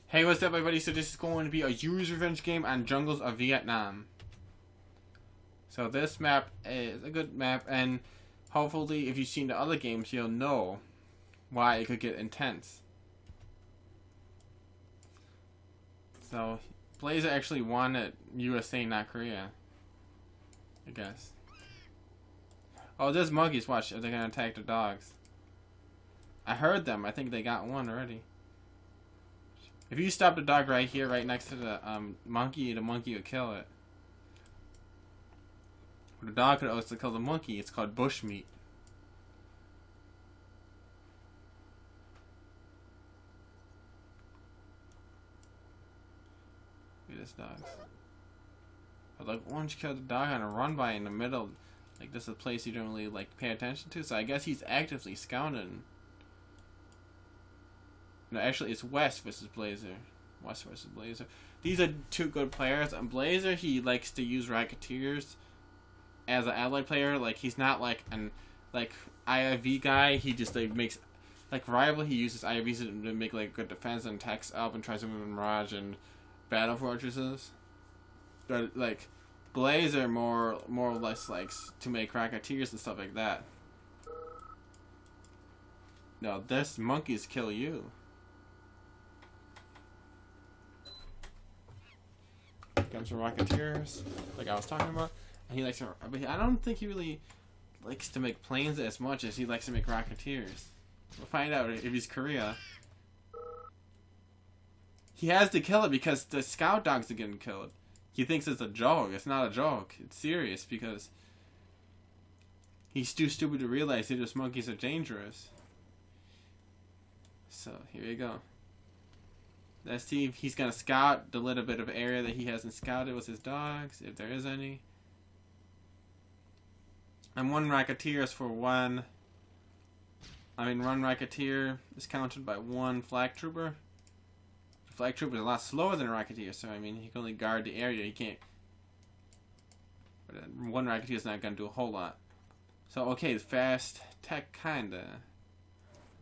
Hey, what's up everybody? So this is going to be a yuris revenge game on jungles of Vietnam. So this map is a good map, and hopefully if you've seen the other games you'll know why it could get intense. So BLAZED actually won at USA, not Korea, I guess. Oh, there's monkeys. Watch, they're gonna attack the dogs. I heard them. I think they got one already. If you stop the dog right here, right next to the monkey will kill it. The dog could also kill the monkey. It's called bushmeat. Look at this dog. But like, orange killed the dog on a run by in the middle. Like, this is a place you don't really like pay attention to. So I guess he's actively scouting. No, actually, it's West versus BLAZED. West versus BLAZED. These are two good players. And BLAZED, he likes to use Racketeers as an allied player. Like, he's not like an IIV guy. He just like makes rival. He uses IIVs to make like good defense and attacks up and tries to move in Mirage and Battle Fortresses. But like BLAZED more or less likes to make Racketeers and stuff like that. No, this monkeys kill you. Comes from Racketeers, like I was talking about, and he likes to. But I don't think he really likes to make planes as much as he likes to make Racketeers. We'll find out if he's Korea. He has to kill it because the scout dogs are getting killed. He thinks it's a joke. It's not a joke. It's serious because he's too stupid to realize that those monkeys are dangerous. So here you go. Let's see if he's going to scout the little bit of area that he hasn't scouted with his dogs, if there is any. And one Racketeer is for one. One Racketeer is counted by one Flag Trooper. The Flag Trooper is a lot slower than a Racketeer, so he can only guard the area. He can't. But one Racketeer is not going to do a whole lot. So, okay, fast tech, kinda.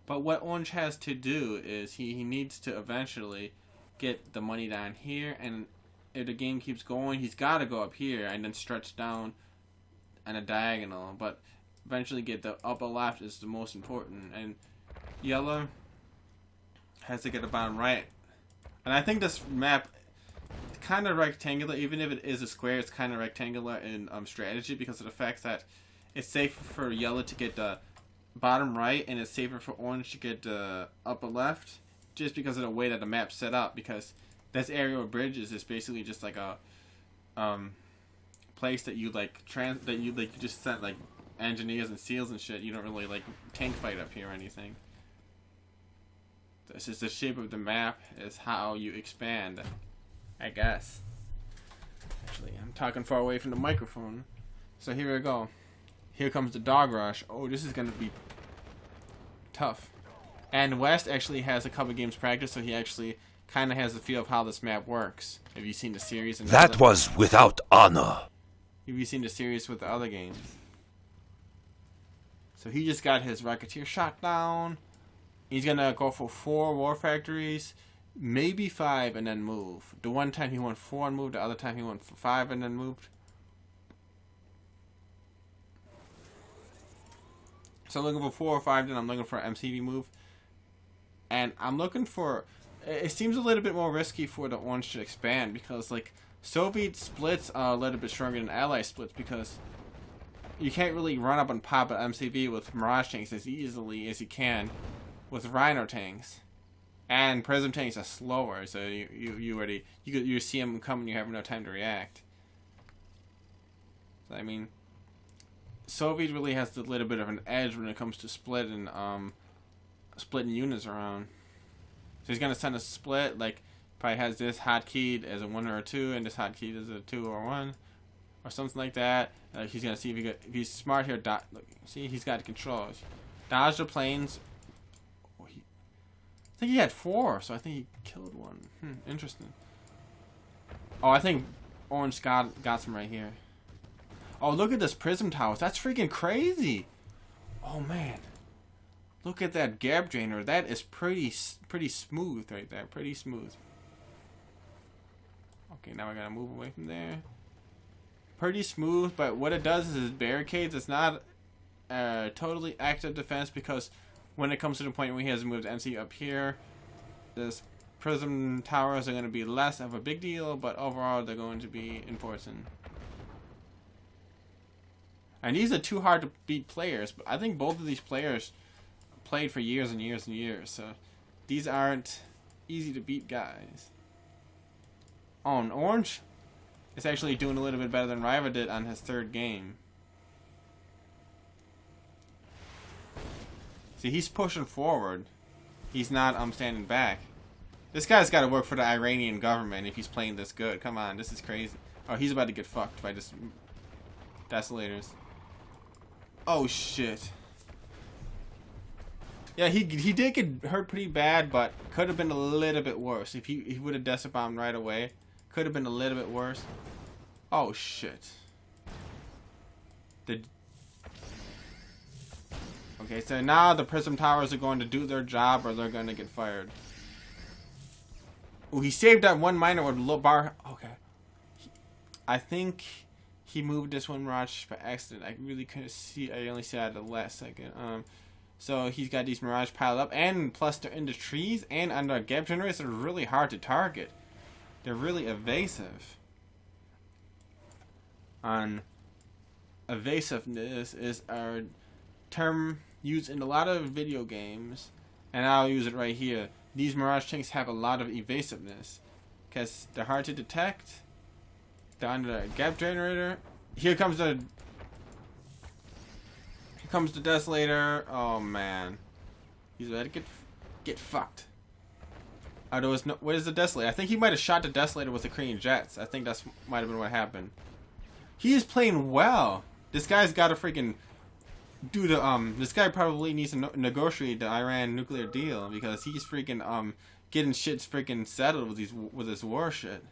But what Orange has to do is he needs to eventually get the money down here, and if the game keeps going, he's got to go up here and then stretch down on a diagonal. But eventually get the upper left is the most important, and Yellow has to get the bottom right. And I think this map is kind of rectangular. Even if it is a square, it's kind of rectangular in strategy because of the fact that it's safer for Yellow to get the bottom right, and it's safer for Orange to get the upper left, just because of the way that the map's set up. Because this area of bridges is basically just like a place that you you just sent like engineers and SEALs and shit. You don't really like tank fight up here or anything. This is the shape of the map is how you expand, I guess. Actually, I'm talking far away from the microphone, so here we go. Here comes the dog rush. Oh, this is going to be tough. And West actually has a couple games practice, so he actually kind of has a feel of how this map works. Have you seen the series? And that was without honor. Have you seen the series with the other games? So he just got his Racketeer shot down. He's going to go for 4 war factories, maybe 5, and then move. The one time he went 4 and moved, the other time he went for 5 and then moved. So I'm looking for 4 or 5, then I'm looking for an MCV move. And I'm looking for... It seems a little bit more risky for the Orange to expand, because like Soviet splits are a little bit stronger than Ally splits, because you can't really run up and pop an MCV with Mirage tanks as easily as you can with Rhino tanks. And Prism tanks are slower, so you see them coming, you have no time to react. So, Soviet really has a little bit of an edge when it comes to splitting units around. So he's gonna send a split, like probably has this hotkeyed as a 1 or a 2, and this hotkeyed as a 2 or 1, or something like that. He's gonna see if he's smart here. Look, see, he's got controls. Dodge the planes. Oh, I think he had 4, so I think he killed one. Interesting. Oh, I think Orange got some right here. Oh, look at this prism towers. That's freaking crazy. Oh, man. Look at that gap drainer. That is pretty smooth right there. Pretty smooth. Okay, now I gotta move away from there. Pretty smooth, but what it does is it barricades. It's not totally active defense, because when it comes to the point where he has moved MC up here, this prism towers are going to be less of a big deal, but overall they're going to be important. And these are too hard to beat players, but I think both of these players played for years and years and years, so these aren't easy to beat guys. Oh, and Orange is actually doing a little bit better than Riva did on his third game. See, he's pushing forward. He's not standing back. This guy's got to work for the Iranian government if he's playing this good. Come on, this is crazy. Oh, he's about to get fucked by this desolators. Oh shit. Yeah, he did get hurt pretty bad, but could have been a little bit worse if he would have Desa bombed right away. Could have been a little bit worse. Oh shit. Okay, so now the prism towers are going to do their job, or they're going to get fired. Oh, he saved that one miner with low bar. Okay. I think he moved this one Mirage by accident. I really couldn't see. I only saw it at the last second. So he's got these Mirage piled up, and plus they're in the trees and under gap generators. They're really hard to target. They're really evasive. Evasiveness is our term used in a lot of video games, and I'll use it right here. These Mirage tanks have a lot of evasiveness because they're hard to detect. They're under a gap generator. Here comes the desolator. Oh man, he's ready to get fucked. Oh, there was no. Where's the desolator? I think he might have shot the desolator with the Korean jets. I think that's might have been what happened. He is playing well. This guy's got to freaking do the This guy probably needs to negotiate the Iran nuclear deal, because he's freaking getting shit's freaking settled with his war shit.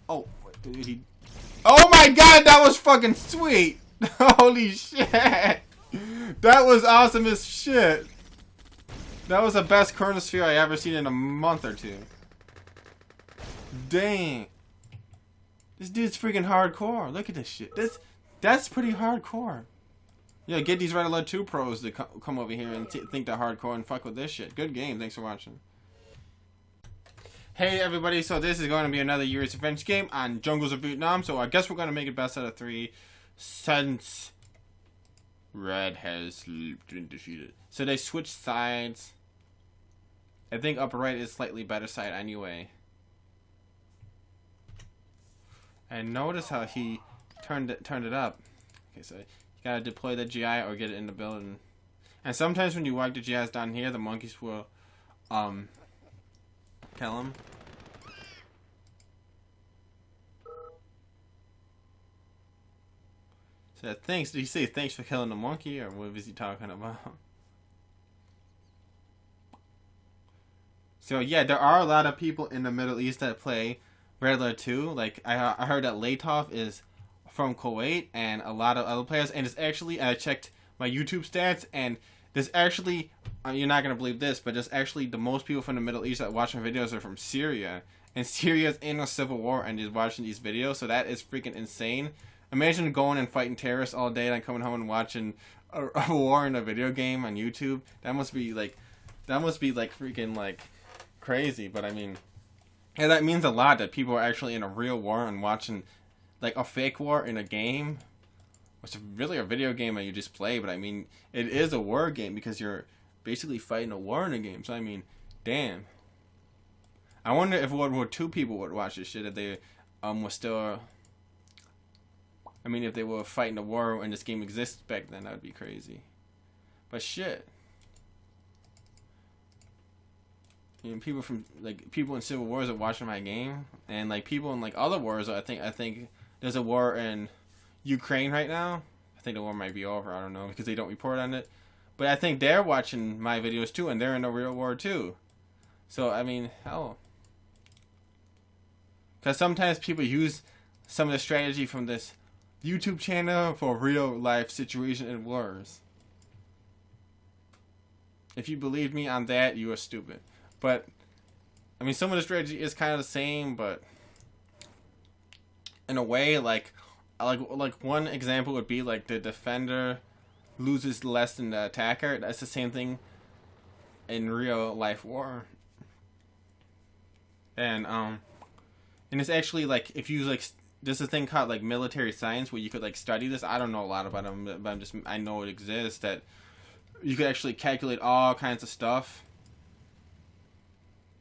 Oh, dude, oh my god, that was fucking sweet. Holy shit. That was awesome as shit. That was the best chronosphere I ever seen in a month or two. Dang. This dude's freaking hardcore. Look at this shit. That's pretty hardcore. Yeah, get these Red Alert 2 pros to come over here and think they're hardcore and fuck with this shit. Good game. Thanks for watching. Hey everybody, so this is going to be another Yuris Revenge game on Jungles of Vietnam. So I guess we're going to make it best out of 3 since Red has been defeated. So they switched sides. I think upper right is slightly better side anyway. And notice how he turned it up. Okay, so you gotta deploy the GI or get it in the building. And sometimes when you walk the GIs down here, the monkeys will kill him. So thanks. Did he say thanks for killing the monkey, or what was he talking about? So yeah, there are a lot of people in the Middle East that play Red Alert 2. Like I heard that Latov is from Kuwait, and a lot of other players. And it's actually, I checked my YouTube stats, and there's actually, you're not gonna believe this, but there's actually the most people from the Middle East that watch my videos are from Syria, and Syria's in a civil war and is watching these videos. So that is freaking insane. Imagine going and fighting terrorists all day, and coming home and watching a war in a video game on YouTube. That must be like freaking like crazy. But I mean, yeah, that means a lot that people are actually in a real war and watching like a fake war in a game, which is really a video game that you just play. But I mean, it is a war game because you're basically fighting a war in a game. So I mean, damn. I wonder if World War II people would watch this shit if they were still. I mean, if they were fighting a war and this game existed back then, that would be crazy. But shit. You know, people in civil wars are watching my game, and like people in like other wars. I think there's a war in Ukraine right now. I think the war might be over. I don't know, because they don't report on it. But I think they're watching my videos too, and they're in a real war too. So I mean, hell. Because sometimes people use some of the strategy from this YouTube channel for real life situation in wars. If you believed me on that, you are stupid. But I mean, some of the strategy is kind of the same, but in a way, like one example would be like the defender loses less than the attacker. That's the same thing in real life war. And it's actually like if you like there's a thing called like military science where you could like study this. I don't know a lot about them, but I know it exists, that you could actually calculate all kinds of stuff.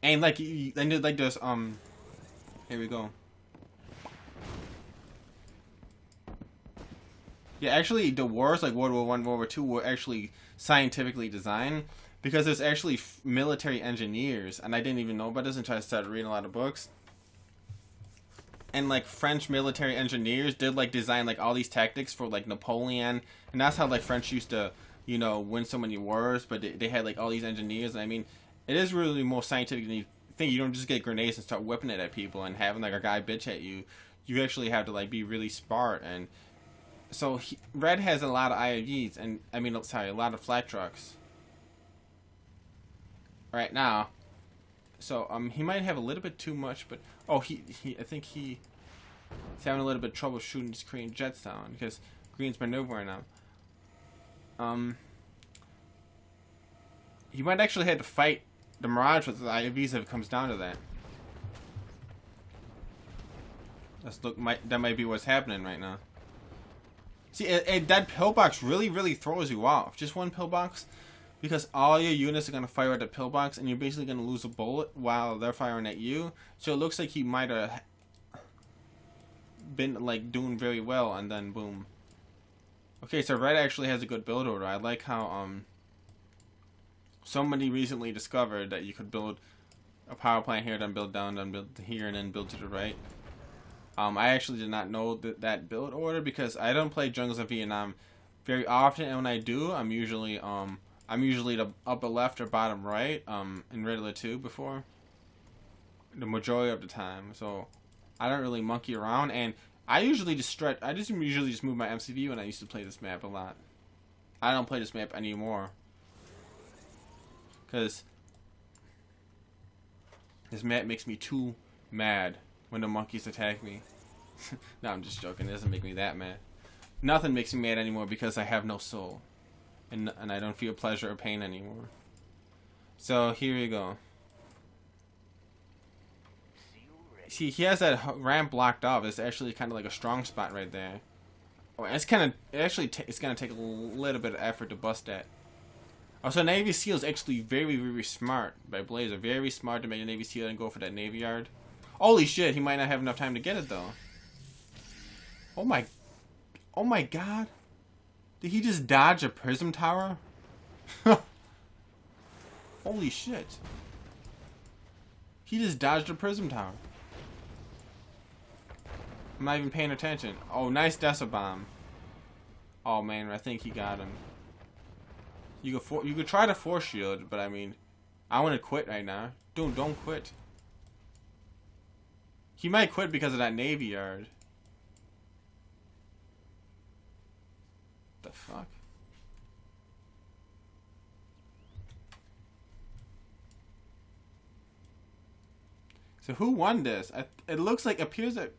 And like there's here we go. Yeah, actually the wars like World War I, World War II were actually scientifically designed because there's actually military engineers, and I didn't even know about this until I started reading a lot of books. And like French military engineers did like design like all these tactics for like Napoleon, and that's how like French used to, you know, win so many wars. But they had like all these engineers, and I mean, it is really more scientific than you think. You don't just get grenades and start whipping it at people and having like a guy bitch at you. You actually have to like be really smart. And so Red has a lot of IFVs, and I mean, sorry, a lot of flat trucks right now. So he might have a little bit too much, but I think he's having a little bit of trouble shooting these Korean jets down because Green's maneuvering them. He might actually have to fight the Mirage with the IVs if it comes down to that. That might be what's happening right now. See, that pillbox really throws you off. Just one pillbox, because all your units are going to fire at the pillbox, and you're basically going to lose a bullet while they're firing at you. So it looks like he might have been like doing very well, and then boom. Okay, so Red actually has a good build order. I like how somebody recently discovered that you could build a power plant here, then build down, then build here, and then build to the right. I actually did not know that build order because I don't play jungles of Vietnam very often, and when I do, I'm usually the upper left or bottom right in Red Alert 2 before the majority of the time. So I don't really monkey around, and I usually just stretch. I usually just move my MCV when I used to play this map a lot. I don't play this map anymore because this map makes me too mad when the monkeys attack me. No, I'm just joking. It doesn't make me that mad. Nothing makes me mad anymore because I have no soul. And I don't feel pleasure or pain anymore. So, here you go. See, he has that ramp blocked off. It's actually kind of like a strong spot right there. Oh, it's kind of... it's going to take a little bit of effort to bust that. Oh, so Navy SEAL is actually very smart by Blazer. Very smart to make a Navy SEAL and go for that Navy Yard. Holy shit, he might not have enough time to get it, though. Oh my god. Did he just dodge a prism tower? Holy shit. He just dodged a prism tower. I'm not even paying attention. Oh, nice Dessa bomb. Oh man, I think he got him. You could try to force shield, but I mean, I want to quit right now. Dude, don't quit. He might quit because of that Navy Yard. The fuck? So who won this? It looks like, appears that